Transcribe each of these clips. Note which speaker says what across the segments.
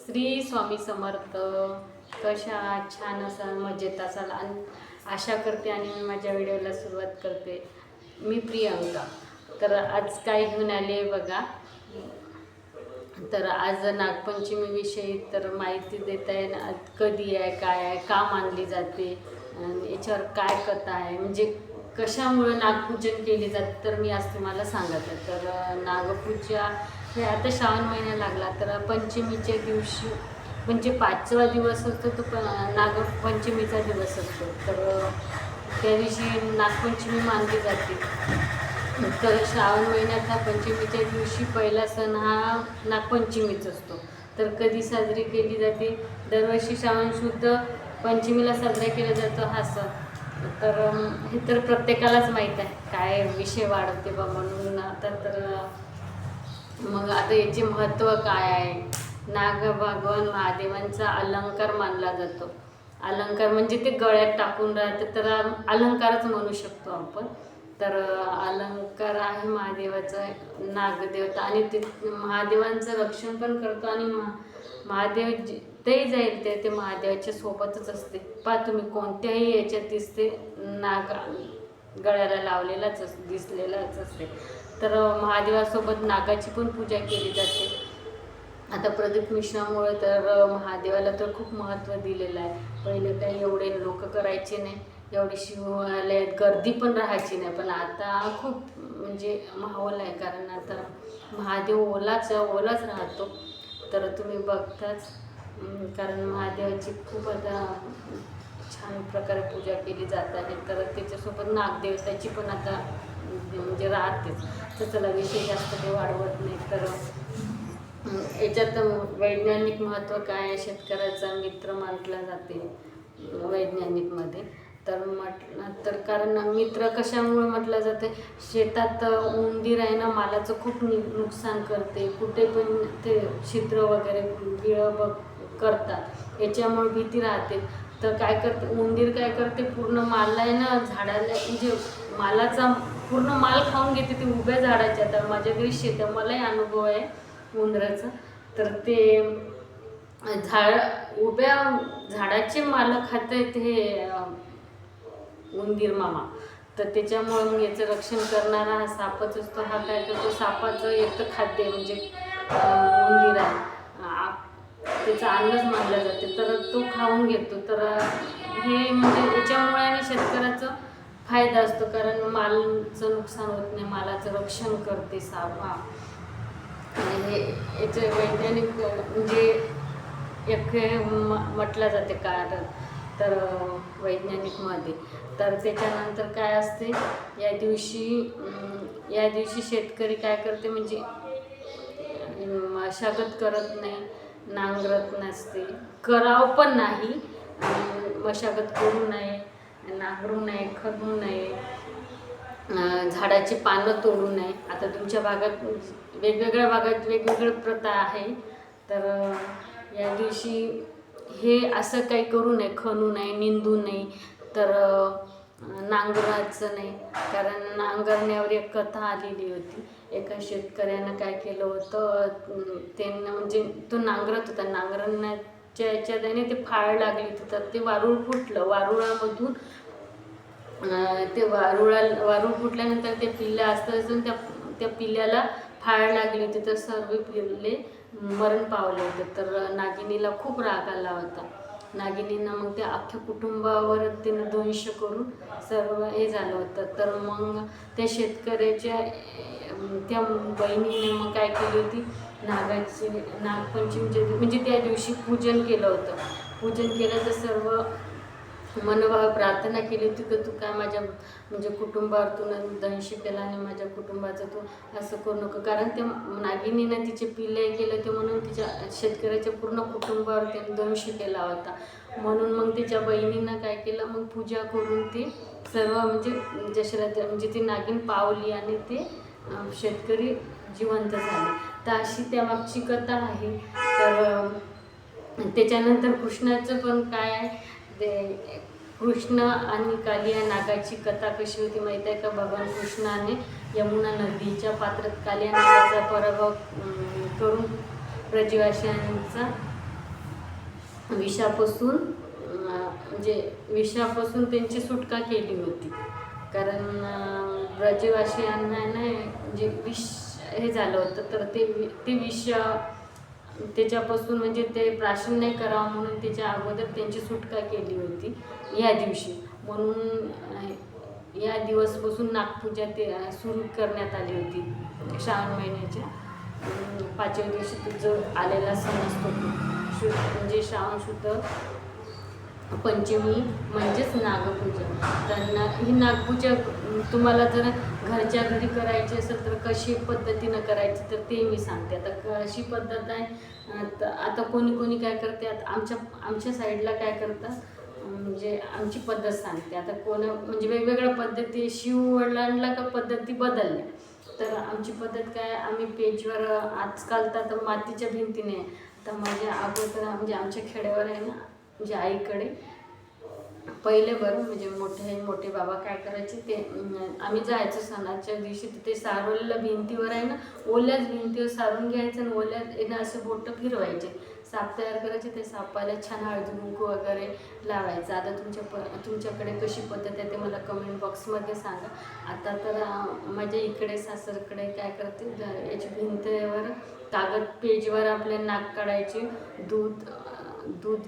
Speaker 1: श्री स्वामी समर्थ. कशा छान असाल, मजेत असाल आणि आशा करते आणि मी माझ्या व्हिडिओला सुरुवात करते. मी प्रियंका. तर आज काय घेऊन आले बघा. तर आज नागपंचमीविषयी तर माहिती देत आहे. कधी आहे, काय आहे, का मानली जाते, याच्यावर काय कथा आहे, म्हणजे कशामुळे नागपूजन केले जाते, तर मी आज तुम्हाला सांगत आहे. तर नागपूजा हे आता श्रावण महिना लागला तर पंचमीच्या दिवशी म्हणजे 5वा दिवस असतो तो नागपंचमीचा दिवस असतो. तर त्या दिवशी नागपंचमी मानली जाते. तर श्रावण महिन्यात हा पंचमीच्या दिवशी पहिला सण हा नागपंचमीच असतो. तर कधी साजरी केली जाते? दरवर्षी श्रावण शुद्ध पंचमीला साजरा केला जातो हा सण. तर हे तर प्रत्येकालाच माहीत आहे, काय विषय वाढवते बा म्हणून. आता तर मग आता याचे महत्त्व काय आहे? नाग भगवान महादेवांचा अलंकार मानला जातो. अलंकार म्हणजे ते गळ्यात टाकून राहते, तर अलंकारच म्हणू शकतो आपण. तर अलंकार आहे महादेवाचा, नागदेवता, आणि ते महादेवांचं रक्षण पण करतो. आणि महादेव जिथेही जाईल ते महादेवाच्या सोबतच असते. पहा तुम्ही कोणत्याही याच्यात दिसते, नाग गळ्याला लावलेलाच दिसलेलाच असते. तर महादेवासोबत नागाची पण पूजा केली जाते. आता प्रदीप मिश्रामुळे तर महादेवाला तर खूप महत्त्व दिलेलं आहे. पहिले काही एवढे लोक करायचे नाही, एवढी शिवालयात गर्दी पण राहायची नाही. पण आता खूप म्हणजे माहोल आहे, कारण आता महादेव ओलाच राहतो. तर तुम्ही बघताच, कारण महादेवाची खूप आता छान प्रकारे पूजा केली जात आहे. तर त्याच्यासोबत नागदेवताची पण आता म्हणजे राहतेच. तर चला विषय जास्त काही वाढवत नाही. तर याच्यात वैज्ञानिक महत्त्व काय आहे? शेतकऱ्याचा मित्र मानला जाते वैज्ञानिकमध्ये. तर म्हटलं तर कारण मित्र कशामुळे म्हटलं जाते? शेतात उंदीर आहे ना, मालाचं खूप नुकसान करते. कुठे पण ते छिद्र वगैरे बिळं करतात, याच्यामुळे भीती राहते. तर काय करते उंदीर, काय करते, पूर्ण माल आहे ना झाडाला, म्हणजे मालाचा पूर्ण माल खाऊन घेते ती उभ्या झाडाच्या. तर माझ्या घरी शेत, मलाही अनुभव आहे उंदराचं. तर ते उभ्या झाडाचे माल खात आहेत हे उंदीर मामा. तर त्याच्यामुळे मग याचं रक्षण करणारा हा सापच असतो. हा काय करतो, सापाचं एक तर खाद्य म्हणजे उंदीर आहे, त्याचं अन्नच मानलं जाते. तर तो खाऊन घेतो. तर हे म्हणजे याच्यामुळे आणि शेतकऱ्याचं फायदा असतो, कारण मालाचं नुकसान होत नाही, मालाचं रक्षण करते साप हा. आणि हे याचं वैज्ञानिक म्हणजे एक म्हटलं जाते कारण. तर वैज्ञानिकमध्ये तर त्याच्यानंतर काय असते, या दिवशी शेतकरी काय करते, म्हणजे मशागत करत नाही, नांगरत नसते, करावं पण नाही, मशागत करू नये, नांगरू नये, खणू नये, झाडाची पानं तोडू नये. आता तुमच्या भागात वेगवेगळ्या भागात वेगवेगळी प्रथा आहे. तर या दिवशी हे असं काही करू नये, खणू नये, निंदू नये, तर नांगराचं नाही. कारण नांगरण्यावर एक कथा आलेली होती. एका शेतकऱ्यानं काय केलं होतं, त्यांना म्हणजे तो नांगरत होता, नांगरण्याच्या याच्याने ते फाळ लागली होती. तर ते वारूळ फुटलं. वारुळामधून ते वारूळ फुटल्यानंतर ते पिल्लं असतं, त्या पिल्ल्याला फाळ लागली होती. तर सर्व पिल्ले मरण पावले होते. तर नागिनीला खूप राग आला होता. नागिनीनं मग त्या अख्ख्या कुटुंबावर तिनं दंश करून सर्व हे झालं होतं. तर मग त्या शेतकऱ्याच्या त्या बहिणीने मग काय केली होती, नागपंचमीच्या म्हणजे त्या दिवशी पूजन केलं होतं. पूजन केलं तर सर्व मनोभाव प्रार्थना केली होती की तू काय माझ्या म्हणजे कुटुंबावर तू दंश केला आणि माझ्या कुटुंबाचं तू असं करू नको. कारण त्या नागिनीनं तिचे पिल्ले केलं ते, म्हणून तिच्या शेतकऱ्याच्या पूर्ण कुटुंबावर त्याने दंश केला होता. म्हणून मग तिच्या बहिणीनं काय केलं, मग पूजा करून ते सर्व म्हणजे दशरथ म्हणजे ती नागिन पावली आणि ते शेतकरी जिवंत झाले. तर अशी त्यामागची कथा आहे. तर त्याच्यानंतर कृष्णाचं पण काय आहे, ते कृष्ण आणि कालिया नागाची कथा कशी होती माहीत आहे का? भगवान कृष्णाने यमुना नदीच्या पात्रात कालिया नागाचा पराभव करून ब्रजवासियांचा विषापासून म्हणजे विषापासून त्यांची सुटका केली होती. कारण ब्रजवासियांना नाही म्हणजे विष हे झालं होतं, तर ते विष त्याच्यापासून म्हणजे ते प्राशन नाही करावं म्हणून त्याच्या अगोदर त्यांची सुटका केली होती या दिवशी. म्हणून या दिवसपासून नागपूजा ते सुरू करण्यात आली होती. श्रावण महिन्याच्या 5व्या दिवशी जो आलेला सण असतो तो म्हणजे श्रावण शुद्ध पंचमी म्हणजेच नागपूजा. तर ही नागपूजा तुम्हाला जर घरच्या घरी करायची असेल तर कशी पद्धतीनं करायची तर ते मी सांगते. आता कशी पद्धत आहे, आता कोणी काय करते, आता आमच्या साईडला काय करतात म्हणजे आमची पद्धत सांगते. आता म्हणजे वेगवेगळ्या पद्धती शिववडिलांना का पद्धती बदलल्या. तर आमची पद्धत काय, आम्ही पेजवर आजकाल तर आता मातीच्या भिंतीने, तर माझ्या अगोदर म्हणजे आमच्या खेड्यावर आहे ना म्हणजे आईकडे पहिले बरं म्हणजे मोठे बाबा काय करायचे, ते आम्ही जायचो सणाच्या दिवशी तिथे सारवलेल्या भिंतीवर आहे ना, ओल्याच भिंतीवर सारून घ्यायचं आणि ओल्यात असे बोटं फिरवायचे, साप तयार करायचे. ते सापाला छान हळदी कुंकू वगैरे लावायचं. आता तुमच्याकडे कशी पद्धत आहे ते मला कमेंट बॉक्समध्ये सांगा. आता तर माझ्या इकडे सासरकडे काय करते, याची भिंतीवर कागद पेजवर आपले नाक काढायचे, दूध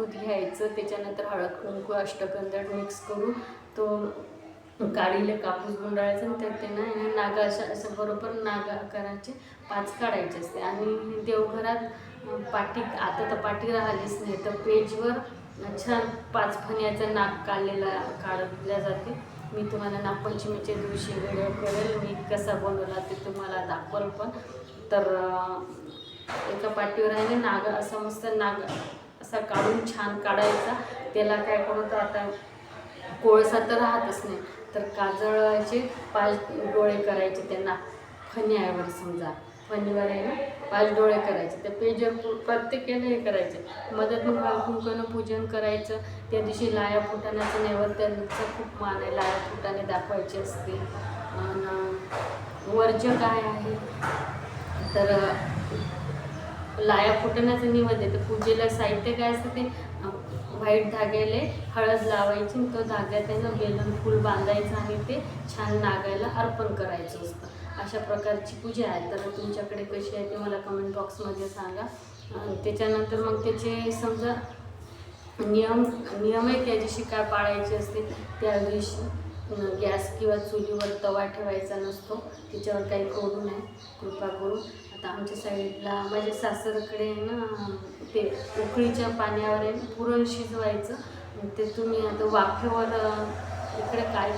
Speaker 1: घ्यायचं, त्याच्यानंतर हळद कुंकू अष्टगंध मिक्स करून तो काडीला कापूस गुंडाळायचा आणि त्यात त्यांना नागा असं बरोबर नागा आकाराचे 5 काढायचे असते. आणि देवघरात आता तर पाटी राहिलीच नाही, तर पेजवर छान 5 फण्याचं नाग काढल्या जाते. मी तुम्हाला नागपंचमीच्या दिवशी व्हिडिओ करेल, मी कसा बनवला ते तुम्हाला दाखवल पण. तर एका पाटीवर आहे ना नाग असा मस्त नाग असा काढून छान काढायचा. त्याला काय करतो, आता कोळसा तर राहतच नाही, तर काजळाचे 5 डोळे करायचे त्यांना फण्यावर, समजा फणीवर आहे ना 5 डोळे करायचे. त्या पेजवर प्रत्येकाने हे करायचे. मदत मग कुंकूनं पूजन करायचं. त्या दिवशी लाया फुटाण्याचं नैवेद्याचा खूप मान आहे, लाया फुटाणे दाखवायचे असते. वर्ज्य काय आहे तर लाया फुटण्याचं नैवेद्य. तर पूजेला साहित्य काय असतं, ते व्हाईट धाग्याले हळद लावायची, तो धाग्यात आहे ना बेलन फूल बांधायचं आणि ते छान नागायला अर्पण करायचं असतं. अशा प्रकारची पूजा आहे. तर तुमच्याकडे कशी आहे ते मला कमेंट बॉक्समध्ये सांगा. त्याच्यानंतर मग त्याचे समजा नियम आहे त्या दिवशी काय पाळायचे असते. त्या दिवशी गॅस किंवा चुलीवर तवा ठेवायचा नसतो, त्याच्यावर काही करू नये कृपा करून. आता आमच्या साईडला माझ्या सासरकडे ना ते उकळीच्या पाण्यावर आहे पुरण शिजवायचं. ते तुम्ही आता वाफेवर इकडे काय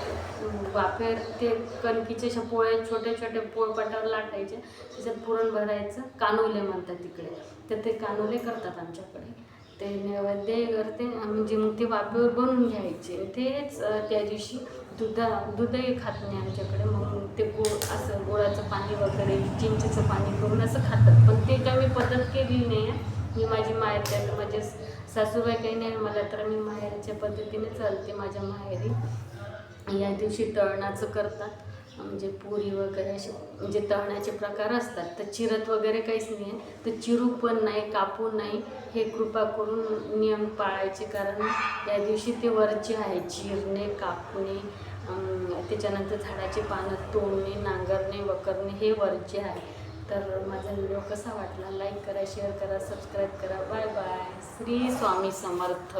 Speaker 1: वाफेवर ते कणकीच्या अशा पोळ्या छोट्या पोळपाटावर लाटायचे, त्याच्यात पुरण भरायचं, कानोले म्हणतात तिकडे. तर ते कानोले करतात आमच्याकडे. ते नैवेद्य करते म्हणजे मग ते वाफेवर बनवून घ्यायचे. तेच त्या दिवशी दूधही खात नाही आमच्याकडे. मग ते असं गुळाचं पाणी वगैरे चिंचेचं पाणी करून असं खातात. पण ते काय मी पद्धत केली नाही आहे. मी माझी माहेर त्याला माझे सासूबाई काही नाही मला, तर मी माहेरच्या पद्धतीने चालते. माझ्या माहेरी या दिवशी तळणाचं करतात, म्हणजे पुरी वगैरे असे म्हणजे तळण्याचे प्रकार असतात. तर चिरत वगैरे काहीच नाही आहे, तर चिरू पण नाही, कापू नाही, हे कृपा करून नियम पाळायचे. कारण या दिवशी ते वरचे आहे, चिरणे, कापणे, त्याच्यानंतर झाडाची पानं तोडणे, नांगरणे, वकरणे हे वरचे आहे. तर माझा व्हिडिओ कसा वाटला लाईक करा, शेअर करा, सबस्क्राईब करा. Bye bye. श्री स्वामी समर्थ.